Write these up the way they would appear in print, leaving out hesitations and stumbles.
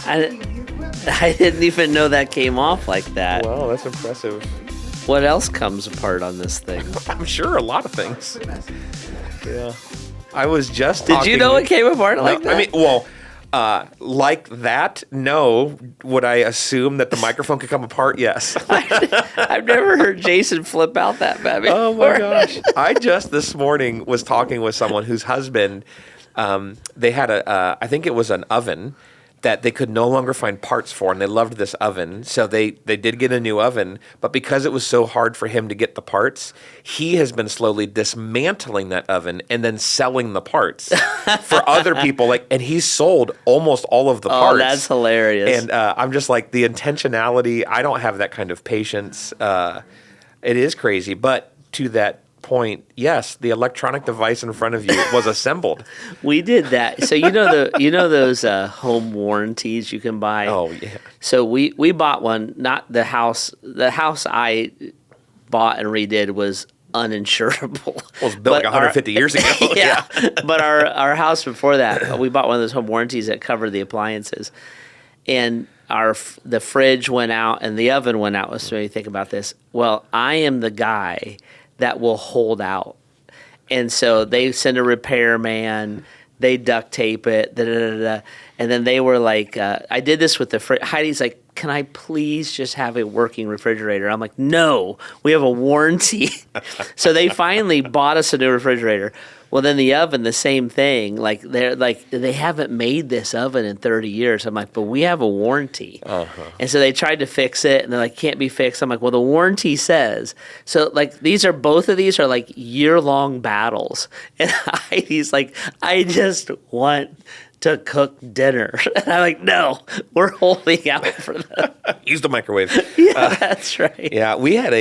I didn't even know that came off like that. Wow, that's impressive. What else comes apart on this thing? I'm sure a lot of things. Yeah. I was just Did you know it came apart like that? I mean, well, like that, no. Would I assume that the microphone could come apart? Yes. I've never heard Jason flip out that bad before. Oh my gosh. I just this morning was talking with someone whose husband, they had I think it was an oven that they could no longer find parts for, and they loved this oven. So they did get a new oven, but because it was so hard for him to get the parts, he has been slowly dismantling that oven and then selling the parts for other people. And he's sold almost all of the parts. Oh, that's hilarious. And I'm just like, the intentionality, I don't have that kind of patience. It is crazy. But to that point, yes, the electronic device in front of you was assembled. We did that. So you know those home warranties you can buy. Oh yeah. So we bought one. Not the house. The house I bought and redid was uninsurable. Well, it was built like 150 years ago. Yeah. But our house before that, we bought one of those home warranties that covered the appliances, and the fridge went out and the oven went out. So you think about this. Well, I am the guy that will hold out. And so they send a repairman, they duct tape it, and then they were like, I did this with the fridge. Heidi's like, can I please just have a working refrigerator? I'm like, no, we have a warranty. So they finally bought us a new refrigerator. Well, then the oven, the same thing. Like they haven't made this oven in 30 years. I'm like, but we have a warranty. Uh-huh. And so they tried to fix it, and they're like, can't be fixed. I'm like, well, the warranty says. So like both of these are like year-long battles. And Heidi's like, I just want to cook dinner. And I'm like, no, we're holding out for them. Use the microwave. Yeah, that's right. Yeah, we had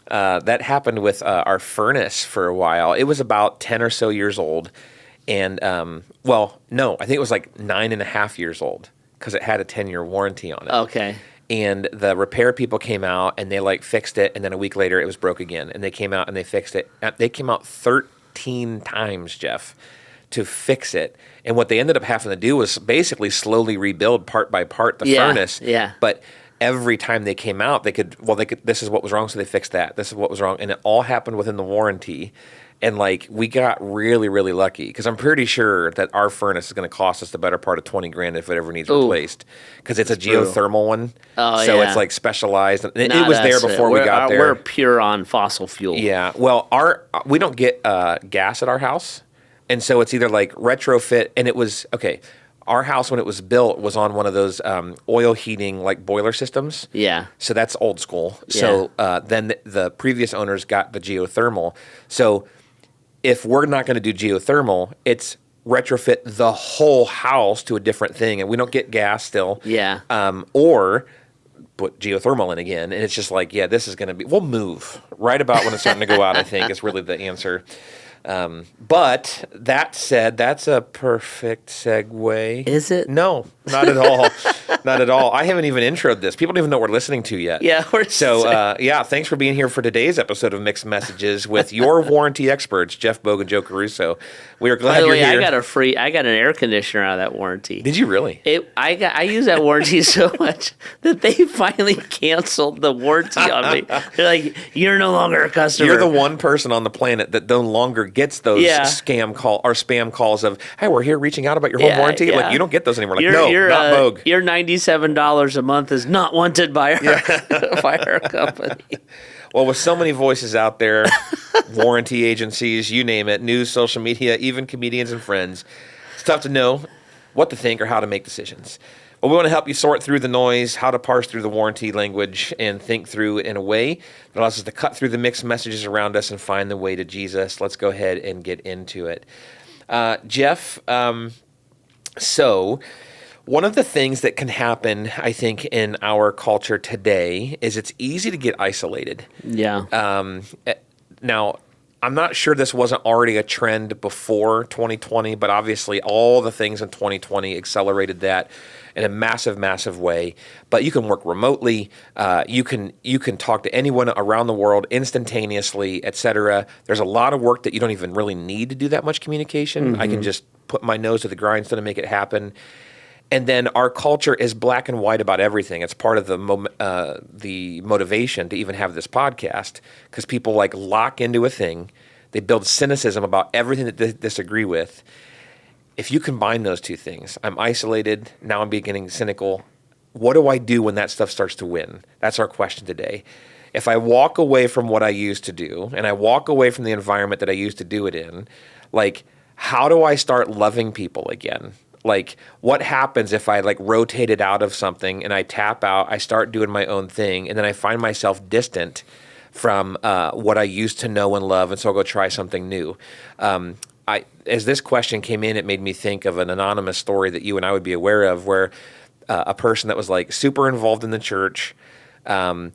that happened with our furnace for a while. It was about 10 or so years old. And, well, no, I think it was like 9.5 years old because it had a 10-year warranty on it. Okay. And the repair people came out and they like fixed it. And then a week later it was broke again. And they came out and they fixed it. They came out 13 times, Jeff, to fix it. And what they ended up having to do was basically slowly rebuild part by part the furnace. Yeah. But every time they came out, they could, this is what was wrong, so they fixed that. This is what was wrong. And it all happened within the warranty. And, like, we got really, really lucky because I'm pretty sure that our furnace is going to cost us the better part of $20,000 if it ever needs replaced because it's a geothermal one. Oh, so yeah. it's, like, specialized. It was there before we got there. We're pure on fossil fuel. Yeah. Well, we don't get gas at our house. And so it's either, like, retrofit. And it was, okay, our house, when it was built, was on one of those oil heating, like, boiler systems. Yeah. So that's old school. Yeah. So then the previous owners got the geothermal. So if we're not going to do geothermal, it's retrofit the whole house to a different thing. And we don't get gas still. Yeah. Or put geothermal in again. And it's just like, yeah, this is going to be, we'll move right about when it's starting to go out, I think, is really the answer. But that said, that's a perfect segue. Is it? No, not at all. Not at all. I haven't even introed this. People don't even know what we're listening to yet. Yeah. Thanks for being here for today's episode of Mixed Messages with your warranty experts, Jeff Bogue and Joe Caruso. We are glad you're here. I got an air conditioner out of that warranty. Did you really? I use that warranty so much that they finally canceled the warranty on me. They're like, you're no longer a customer. You're the one person on the planet that no longer gets those spam calls of, hey, we're here reaching out about your home warranty. Yeah. Like, you don't get those anymore. Like, not Bogue. Your $97 a month is not wanted by our company. Well, with so many voices out there, warranty agencies, you name it, news, social media, even comedians and friends, it's tough to know what to think or how to make decisions. Well, we want to help you sort through the noise, how to parse through the warranty language, and think through it in a way that allows us to cut through the mixed messages around us and find the way to Jesus. Let's go ahead and get into it. Jeff, so one of the things that can happen, I think, in our culture today is it's easy to get isolated. Yeah. Now, I'm not sure this wasn't already a trend before 2020, but obviously all the things in 2020 accelerated that in a massive, massive way. But you can work remotely. You can talk to anyone around the world instantaneously, et cetera. There's a lot of work that you don't even really need to do that much communication. Mm-hmm. I can just put my nose to the grindstone and make it happen. And then our culture is black and white about everything. It's part of the motivation to even have this podcast, because people like lock into a thing. They build cynicism about everything that they disagree with. If you combine those two things, I'm isolated, now I'm beginning cynical. What do I do when that stuff starts to win? That's our question today. If I walk away from what I used to do, and I walk away from the environment that I used to do it in, like, how do I start loving people again? Like, what happens if I like rotated out of something and I tap out, I start doing my own thing, and then I find myself distant from what I used to know and love, and so I'll go try something new. As this question came in, it made me think of an anonymous story that you and I would be aware of, where a person that was like super involved in the church, some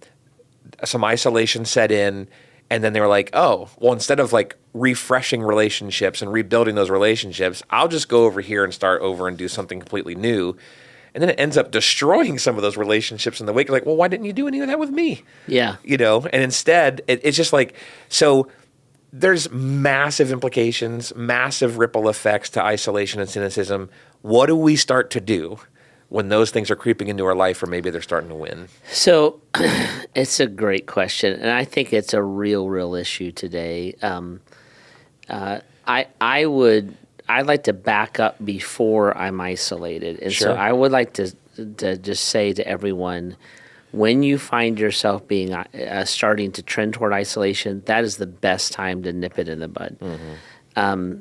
isolation set in, and then they were like, oh, well, instead of like refreshing relationships and rebuilding those relationships, I'll just go over here and start over and do something completely new. And then it ends up destroying some of those relationships in the wake. Like, well, why didn't you do any of that with me? Yeah. And instead, it's just like, so there's massive implications, massive ripple effects to isolation and cynicism. What do we start to do when those things are creeping into our life, or maybe they're starting to win? So it's a great question, and I think it's a real issue today. I'd like to back up before I'm isolated. And Sure. so I would like to just say to everyone, when you find yourself being starting to trend toward isolation, that is the best time to nip it in the bud. Mm-hmm.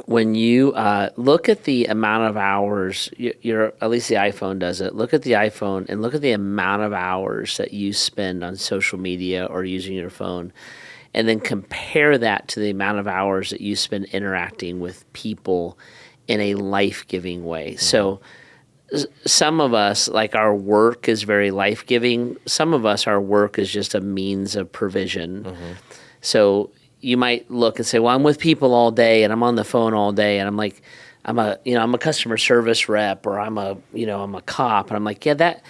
When you look at the amount of hours, at least the iPhone does it, look at the iPhone and look at the amount of hours that you spend on social media or using your phone, and then compare that to the amount of hours that you spend interacting with people in a life-giving way. Mm-hmm. So some of us, like, our work is very life-giving. Some of us, our work is just a means of provision. Mm-hmm. So you might look and say, well, I'm with people all day and I'm on the phone all day, and I'm like, I'm a customer service rep, or I'm a cop. And I'm like, yeah, that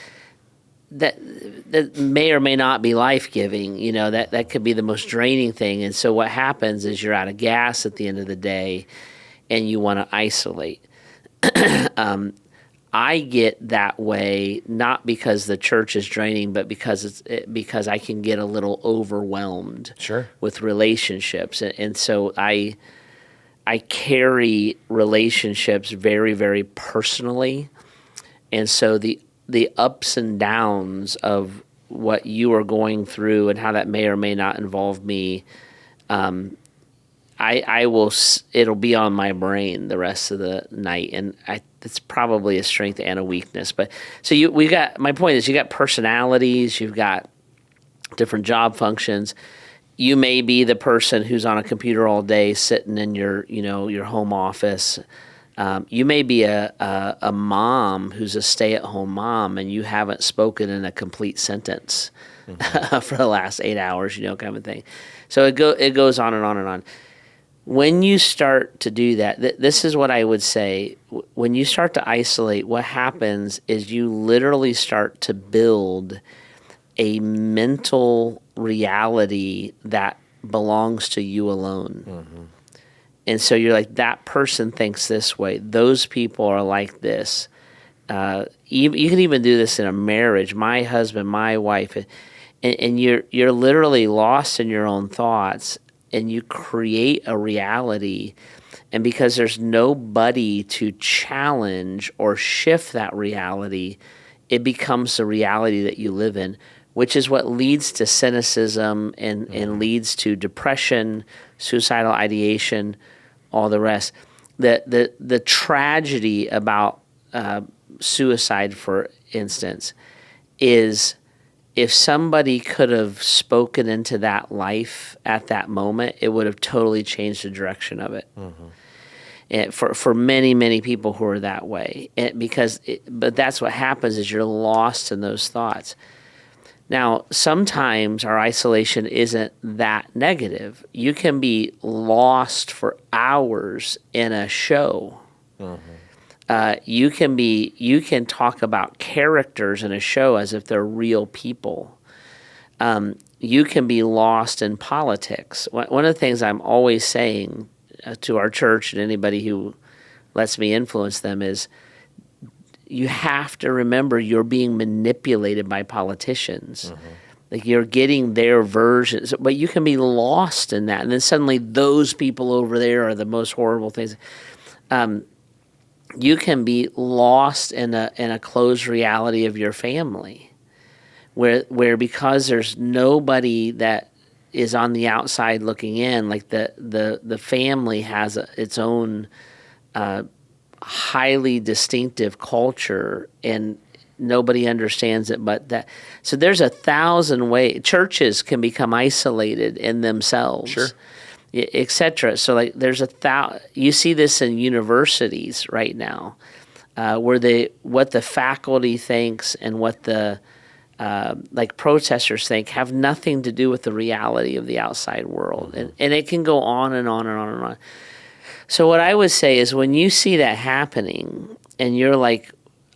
may or may not be life-giving. That could be the most draining thing. And so what happens is you're out of gas at the end of the day and you want to isolate. I get that way not because the church is draining, but because I can get a little overwhelmed. Sure. With relationships, and so I carry relationships very, very personally, and so the ups and downs of what you are going through and how that may or may not involve me, it'll be on my brain the rest of the night, and it's probably a strength and a weakness. But so my point is, you got personalities, you've got different job functions. You may be the person who's on a computer all day, sitting in your home office. You may be a mom who's a stay-at-home mom, and you haven't spoken in a complete sentence for the last 8 hours, kind of thing. So it goes on and on and on. When you start to do that, this is what I would say. When you start to isolate, what happens is you literally start to build a mental reality that belongs to you alone. Mm-hmm. And so you're like, that person thinks this way. Those people are like this. You can even do this in a marriage. My husband, my wife, and you're literally lost in your own thoughts. And you create a reality, and because there's nobody to challenge or shift that reality, it becomes the reality that you live in, which is what leads to cynicism and leads to depression, suicidal ideation, all the rest. The tragedy about suicide, for instance, is if somebody could have spoken into that life at that moment, it would have totally changed the direction of it. Mm-hmm. And for many, many people who are that way. But that's what happens, is you're lost in those thoughts. Now, sometimes our isolation isn't that negative. You can be lost for hours in a show. Mm-hmm. You can talk about characters in a show as if they're real people. You can be lost in politics. One of the things I'm always saying to our church and anybody who lets me influence them is, you have to remember you're being manipulated by politicians. Like you're getting their versions, but you can be lost in that. And then suddenly those people over there are the most horrible things. You can be lost in a closed reality of your family, where because there's nobody that is on the outside looking in, like the family has its own highly distinctive culture, and nobody understands it but that. So there's 1,000 ways. Churches can become isolated in themselves. Sure. Etc. So like there's you see this in universities right now, where what the faculty thinks and what the like protesters think have nothing to do with the reality of the outside world, and it can go on and on and on and on. So what I would say is when you see that happening and you're like,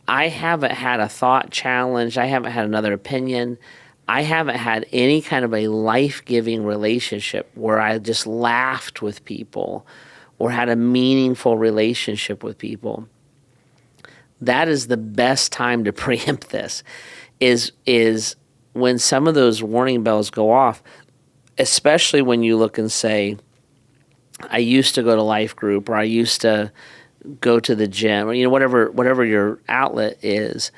I haven't had a thought challenge, I haven't had another opinion, I haven't had any kind of a life-giving relationship where I just laughed with people or had a meaningful relationship with people, that is the best time to preempt this, is when some of those warning bells go off, especially when you look and say, I used to go to life group, or I used to go to the gym, or whatever your outlet is.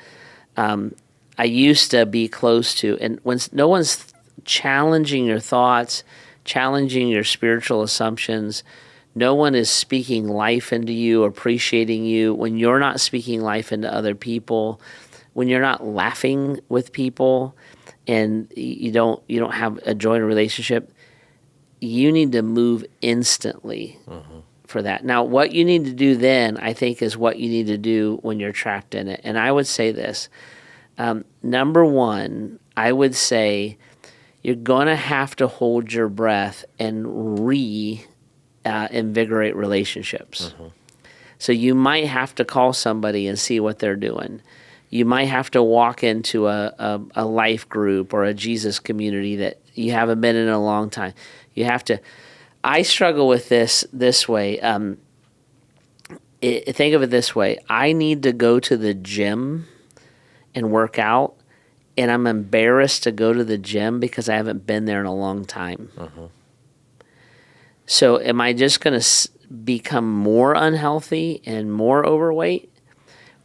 I used to be close to, and when no one's challenging your thoughts, challenging your spiritual assumptions, no one is speaking life into you, appreciating you. When you're not speaking life into other people, when you're not laughing with people, and you don't have a joint relationship, you need to move instantly for that. Now, what you need to do then, I think, is what you need to do when you're trapped in it. And I would say this. Number one, I would say you're going to have to hold your breath and invigorate relationships. So you might have to call somebody and see what they're doing. You might have to walk into a life group or a Jesus community that you haven't been in a long time. You have to. I struggle with this way. Think of it this way. I need to go to the gym and work out, and I'm embarrassed to go to the gym because I haven't been there in a long time. So am I just going to become more unhealthy and more overweight?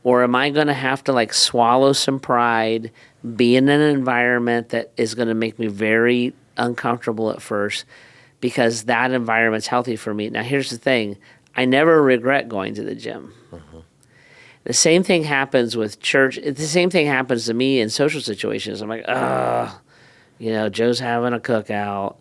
Or am I going to have to like swallow some pride, be in an environment that is going to make me very uncomfortable at first because that environment's healthy for me? Now, here's the thing. I never regret going to the gym. The same thing happens with church. The same thing happens to me in social situations. I'm like, Joe's having a cookout.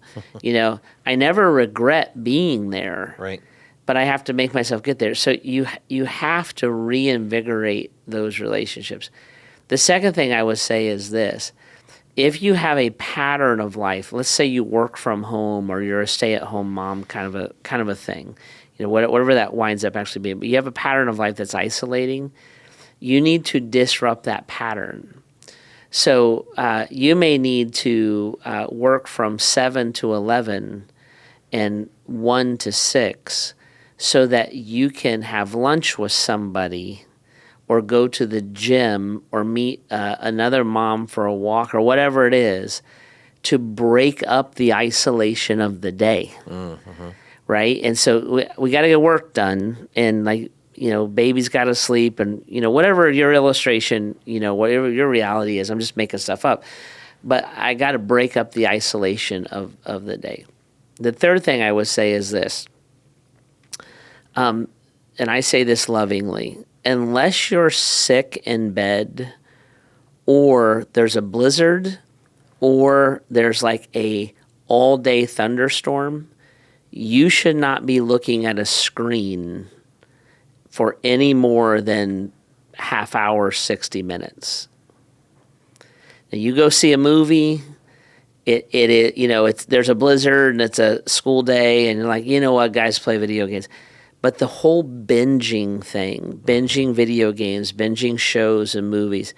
I never regret being there. Right. But I have to make myself get there. So you have to reinvigorate those relationships. The second thing I would say is this. If you have a pattern of life, let's say you work from home or you're a stay-at-home mom kind of a thing, whatever that winds up actually being, but you have a pattern of life that's isolating, you need to disrupt that pattern. So you may need to work from 7 to 11 and 1 to 6 so that you can have lunch with somebody or go to the gym or meet another mom for a walk or whatever it is to break up the isolation of the day. Right? And so we got to get work done, and baby's got to sleep, and whatever your illustration, whatever your reality is, I'm just making stuff up. But I got to break up the isolation of the day. The third thing I would say is this, and I say this lovingly, unless you're sick in bed or there's a blizzard or there's like a all-day thunderstorm, you should not be looking at a screen for any more than half hour, 60 minutes. Now you go see a movie, there's a blizzard and it's a school day and you're like, you know what, guys, play video games. But the whole binging thing, binging video games, binging shows and movies,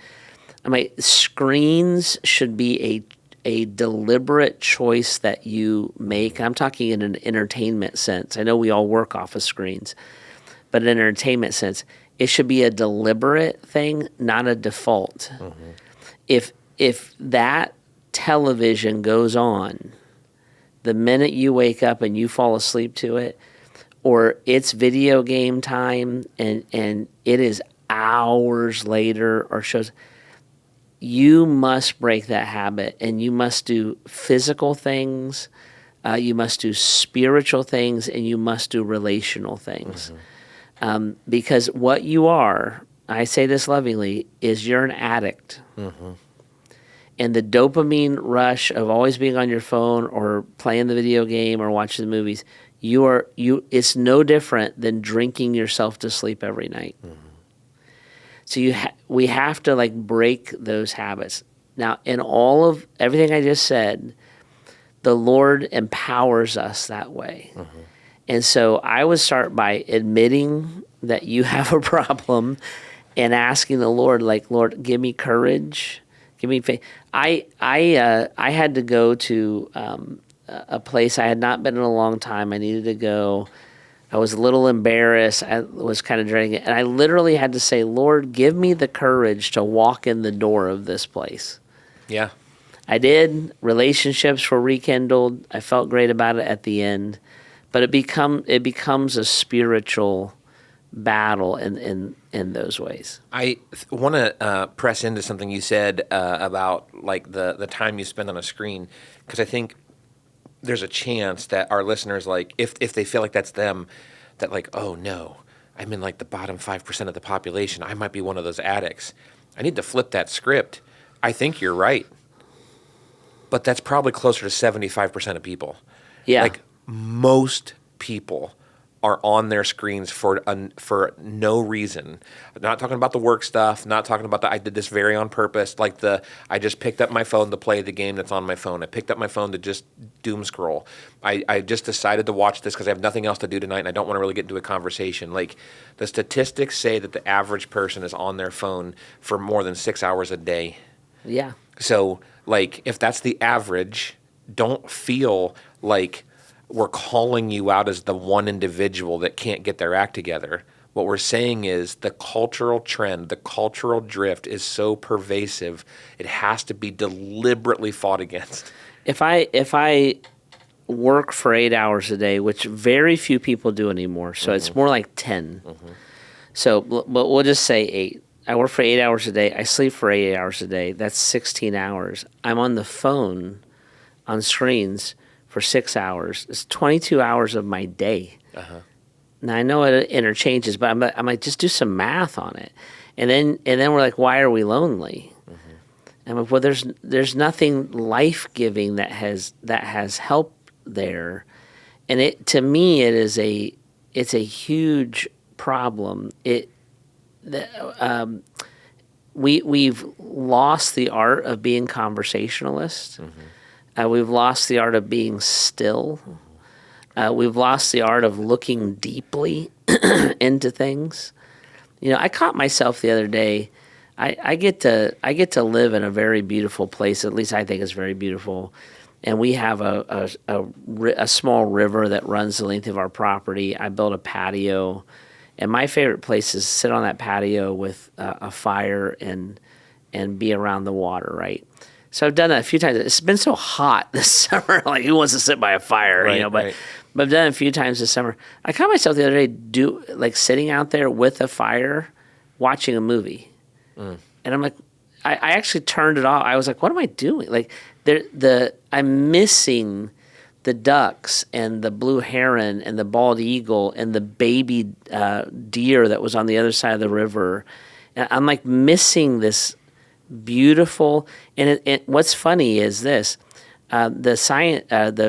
screens should be a deliberate choice that you make. I'm talking in an entertainment sense. I know we all work off of screens, but in an entertainment sense, It should be a deliberate thing, not a default. If that television goes on the minute you wake up and you fall asleep to it, or it's video game time and it is hours later or shows, you must break that habit, and you must do physical things, you must do spiritual things, and you must do relational things. Because what you are, I say this lovingly, is you're an addict. And the dopamine rush of always being on your phone or playing the video game or watching the movies, it's no different than drinking yourself to sleep every night. So we have to like break those habits. Now, in all of everything I just said, the Lord empowers us that way. And so I would start by admitting that you have a problem and asking the Lord, like, Lord, give me courage, give me faith. I had to go to a place I had not been in a long time. I needed to go. I was a little embarrassed. I was kind of dreading it. And I literally had to say, Lord, give me the courage to walk in the door of this place. Yeah. I did. Relationships were rekindled. I felt great about it at the end. But it becomes a spiritual battle in those ways. I want to press into something you said about like the time you spend on a screen, because I think there's a chance that our listeners, like, if they feel like that's them, that like, oh no, I'm in like the bottom 5% of the population. I might be one of those addicts. I need to flip that script. I think you're right, but that's probably closer to 75% of people. Yeah. Like most people are on their screens for no reason. Not talking about the work stuff, not talking about I did this very on purpose, like I just picked up my phone to play the game that's on my phone. I picked up my phone to just doom scroll. I just decided to watch this because I have nothing else to do tonight and I don't want to really get into a conversation. Like the statistics say that the average person is on their phone for more than 6 hours a day. Yeah. So like if that's the average, don't feel like we're calling you out as the one individual that can't get their act together. What we're saying is the cultural trend, the cultural drift is so pervasive, it has to be deliberately fought against. If I work for 8 hours a day, which very few people do anymore, so it's more like 10. So, but we'll just say 8. I work for 8 hours a day. I sleep for 8 hours a day. That's 16 hours. I'm on the phone on screens for 6 hours. It's 22 hours of my day. Now I know it interchanges, but I'm like, just do some math on it, and then we're like, why are we lonely? And I'm like, well, there's nothing life giving that has help there, and it to me it's a huge problem. We've lost the art of being conversationalists. We've lost the art of being still. We've lost the art of looking deeply into things. You know, I caught myself the other day. I get to live in a very beautiful place. At least I think it's very beautiful. And we have a small river that runs the length of our property. I built a patio, and my favorite place is sit on that patio with a fire and be around the water, right? So I've done that a few times. It's been so hot this summer. Like, who wants to sit by a fire, right, you know? But right. But I've done it a few times this summer. I caught myself the other day sitting out there with a fire, watching a movie, and I'm like, I actually turned it off. I was like, what am I doing? Like, I'm missing the ducks and the blue heron and the bald eagle and the baby deer that was on the other side of the river. And I'm like missing this beautiful, and what's funny is this: the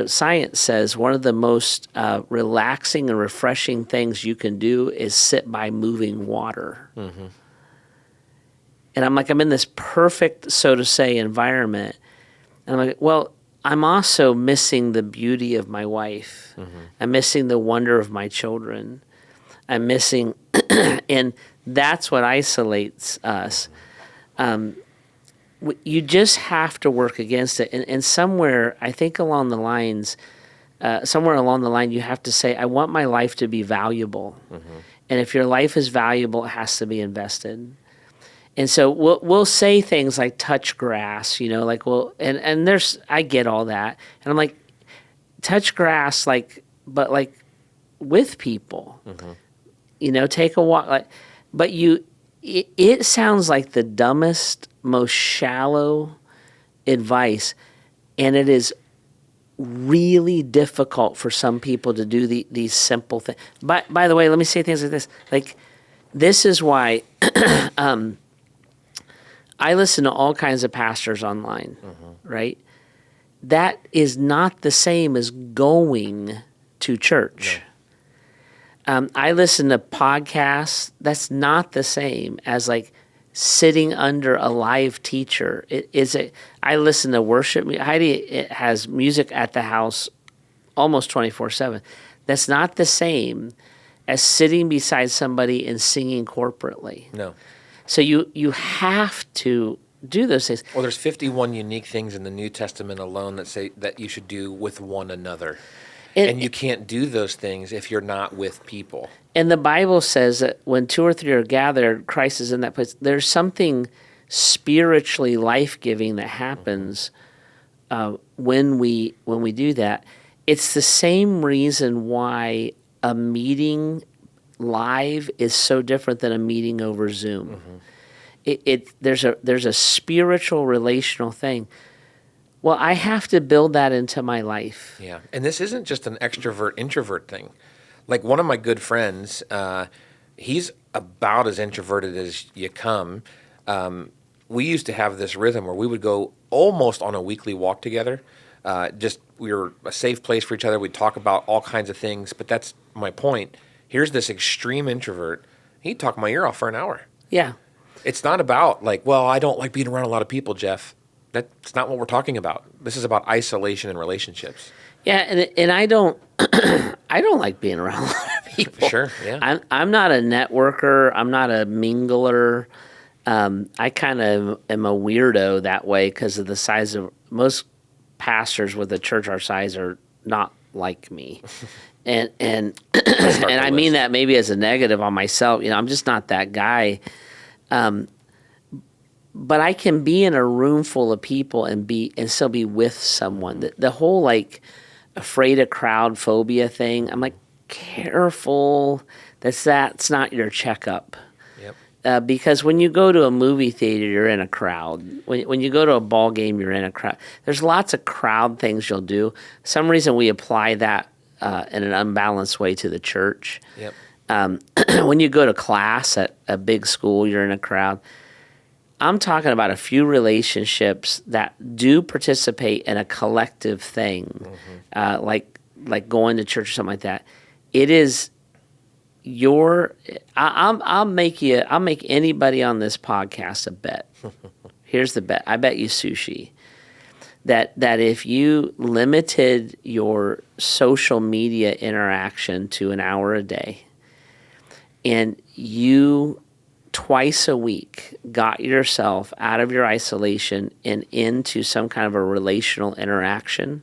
science says one of the most relaxing and refreshing things you can do is sit by moving water. And I'm like, I'm in this perfect, so to say, environment, and I'm like, well, I'm also missing the beauty of my wife. I'm missing the wonder of my children. I'm missing, and that's what isolates us. You just have to work against it. And somewhere, I think somewhere along the line, you have to say, I want my life to be valuable. And if your life is valuable, it has to be invested. And so we'll say things like touch grass, like and there's I get all that. And I'm like, touch grass, but with people. Take a walk, but it sounds like the dumbest, most shallow advice, and it is really difficult for some people to do these simple things. By the way, let me say things like this. This is why I listen to all kinds of pastors online, right? That is not the same as going to church. No. I listen to podcasts. That's not the same as sitting under a live teacher. I listen to worship. Heidi has music at the house almost 24/7. That's not the same as sitting beside somebody and singing corporately. No. So you have to do those things. Well, there's 51 unique things in the New Testament alone that say that you should do with one another. And you can't do those things if you're not with people. And the Bible says that when 2 or 3 are gathered, Christ is in that place. There's something spiritually life-giving that happens when we do that. It's the same reason why a meeting live is so different than a meeting over Zoom. There's a spiritual relational thing. Well, I have to build that into my life. Yeah, and this isn't just an extrovert-introvert thing. Like one of my good friends, he's about as introverted as you come. We used to have this rhythm where we would go almost on a weekly walk together. We were a safe place for each other. We'd talk about all kinds of things, but that's my point. Here's this extreme introvert. He'd talk my ear off for an hour. Yeah. It's not about I don't like being around a lot of people, Jeff. That's not what we're talking about. This is about isolation and relationships. Yeah, and I don't I don't like being around a lot of people. Sure, yeah. I'm not a networker. I'm not a mingler. I kind of am a weirdo that way because of the size of most pastors with a church our size are not like me. And I mean that maybe as a negative on myself. I'm just not that guy. But I can be in a room full of people and still be with someone. The whole afraid of crowd phobia thing. I'm careful. That's not your checkup. Yep. Because when you go to a movie theater, you're in a crowd. When you go to a ball game, you're in a crowd. There's lots of crowd things you'll do. For some reason we apply that in an unbalanced way to the church. Yep. When you go to class at a big school, you're in a crowd. I'm talking about a few relationships that do participate in a collective thing, like going to church or something like that. It is I'll make anybody on this podcast a bet. Here's the bet. I bet you sushi. That if you limited your social media interaction to an hour a day, and you twice a week got yourself out of your isolation and into some kind of a relational interaction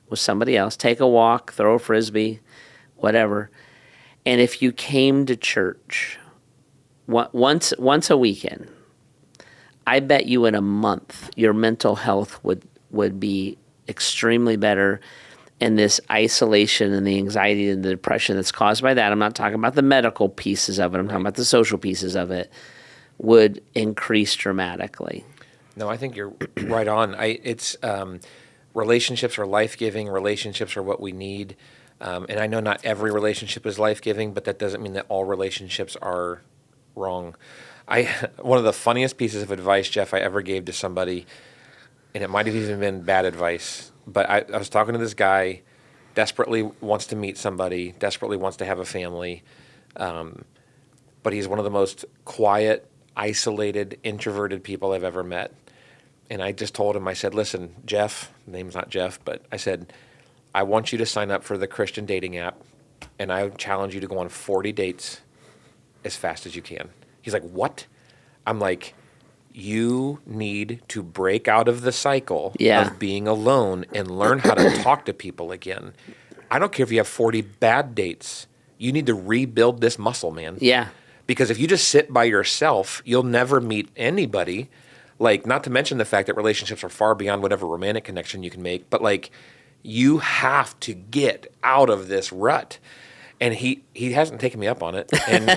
with somebody else, take a walk, throw a frisbee, whatever, and if you came to church once a weekend, I bet you in a month your mental health would be extremely better. And this isolation and the anxiety and the depression that's caused by that, I'm not talking about the medical pieces of it, I'm talking about the social pieces of it, would increase dramatically. No, I think you're right on. Relationships are life-giving. Relationships are what we need. And I know not every relationship is life-giving, but that doesn't mean that all relationships are wrong. One of the funniest pieces of advice, Jeff, I ever gave to somebody, and it might have even been bad advice, but I was talking to this guy, desperately wants to meet somebody, desperately wants to have a family, but he's one of the most quiet, isolated, introverted people I've ever met. And I just told him, I said, listen, Jeff, name's not Jeff, but I said, I want you to sign up for the Christian dating app, and I challenge you to go on 40 dates as fast as you can. He's like, what? I'm like, you need to break out of the cycle of being alone and learn how to talk to people again. I don't care if you have 40 bad dates. you need to rebuild this muscle, man. Yeah. Because if you just sit by yourself, you'll never meet anybody. Like, not to mention the fact that relationships are far beyond whatever romantic connection you can make, but like, you have to get out of this rut. And he hasn't taken me up on it,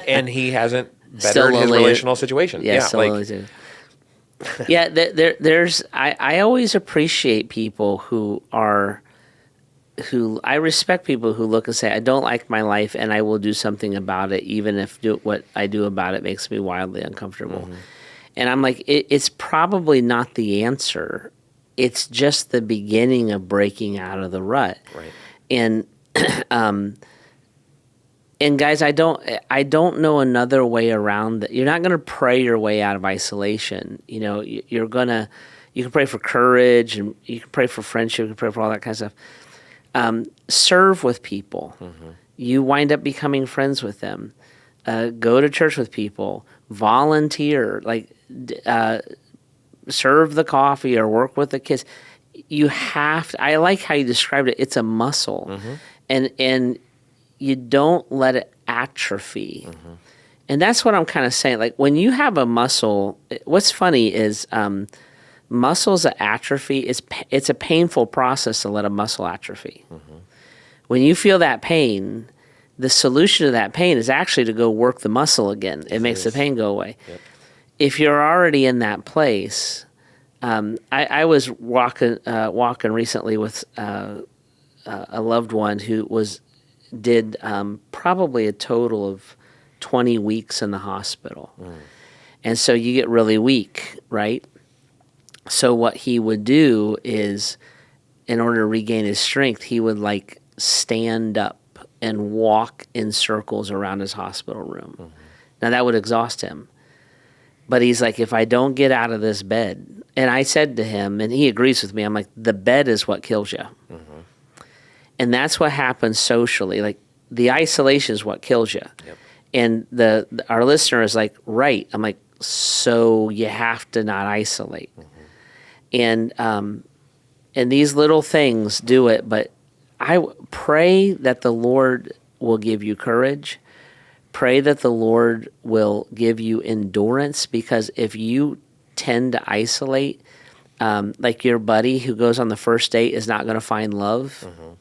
and he hasn't bettered his relational situation. Yeah, still lonely too. Yeah, there's I always appreciate people who I respect people who look and say, I don't like my life and I will do something about it, even if what I do about it makes me wildly uncomfortable. Mm-hmm. And I'm like, it's probably not the answer. It's just the beginning of breaking out of the rut. Right. And guys, I don't know another way around that. You're not going to pray your way out of isolation. You know, you can pray for courage, and you can pray for friendship, you can pray for all that kind of stuff. Serve with people. Mm-hmm. You wind up becoming friends with them. Go to church with people. Volunteer. Serve the coffee or work with the kids. You have to. I like how you described it. It's a muscle, mm-hmm. and you don't let it atrophy. Mm-hmm. And that's what I'm kind of saying. Like, when you have a muscle, what's funny is muscles that atrophy, it's a painful process to let a muscle atrophy. Mm-hmm. When you feel that pain, the solution to that pain is actually to go work the muscle again. It makes the pain go away. Yep. If you're already in that place, I was walking recently with a loved one who did probably a total of 20 weeks in the hospital. Mm. And so you get really weak, right? So what he would do is, in order to regain his strength, he would like stand up and walk in circles around his hospital room. Mm-hmm. Now that would exhaust him. But he's like, if I don't get out of this bed, and I said to him, and he agrees with me, I'm like, the bed is what kills you. Mm-hmm. And that's what happens socially. Like, the isolation is what kills you. Yep. And our listener is like, right. I'm like, so you have to not isolate. Mm-hmm. And these little things do it, but I pray that the Lord will give you courage. Pray that the Lord will give you endurance, because if you tend to isolate, like your buddy who goes on the first date is not going to find love. Mm-hmm.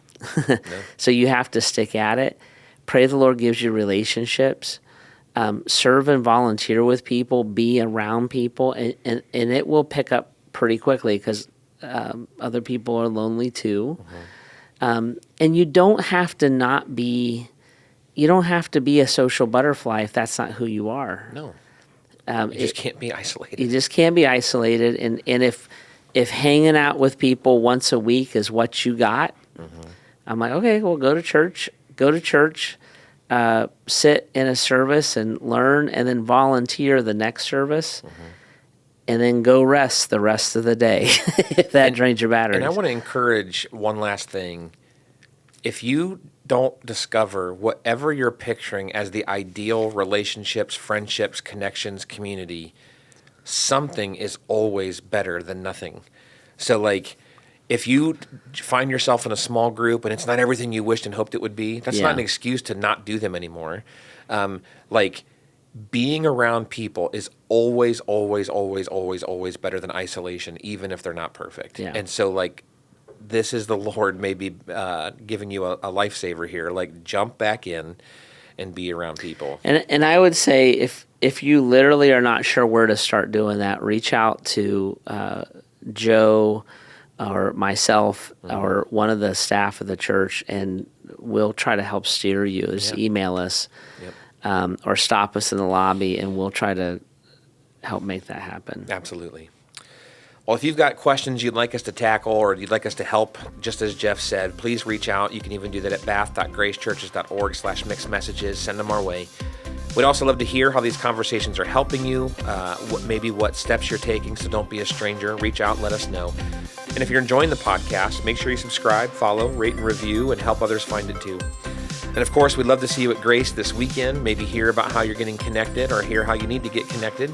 No. So you have to stick at it. Pray the Lord gives you relationships. Serve and volunteer with people. Be around people. And it will pick up pretty quickly, because other people are lonely too. Mm-hmm. And you don't have to be a social butterfly if that's not who you are. No. You just can't be isolated. You just can't be isolated. And if hanging out with people once a week is what you got, mm-hmm. I'm like, okay, well, go to church, sit in a service and learn, and then volunteer the next service, mm-hmm. and then go rest the rest of the day if that drains your batteries. And I want to encourage one last thing. If you don't discover whatever you're picturing as the ideal relationships, friendships, connections, community, something is always better than nothing. So, like, if you find yourself in a small group and it's not everything you wished and hoped it would be, that's not an excuse to not do them anymore. Like, being around people is always, always, always, always, always better than isolation, even if they're not perfect. Yeah. And so, like, this is the Lord maybe giving you a lifesaver here. Like, jump back in and be around people. And I would say if you literally are not sure where to start doing that, reach out to Joe or myself, mm-hmm. or one of the staff of the church, and we'll try to help steer you. Just email us, or stop us in the lobby, and we'll try to help make that happen. Absolutely. Well, if you've got questions you'd like us to tackle or you'd like us to help, just as Jeff said, please reach out. You can even do that at bath.gracechurches.org/mixedmessages. Send them our way. We'd also love to hear how these conversations are helping you, maybe what steps you're taking, so don't be a stranger. Reach out, let us know. And if you're enjoying the podcast, make sure you subscribe, follow, rate, and review, and help others find it too. And of course, we'd love to see you at Grace this weekend, maybe hear about how you're getting connected or hear how you need to get connected.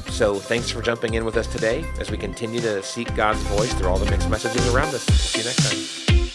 So thanks for jumping in with us today as we continue to seek God's voice through all the mixed messages around us. See you next time.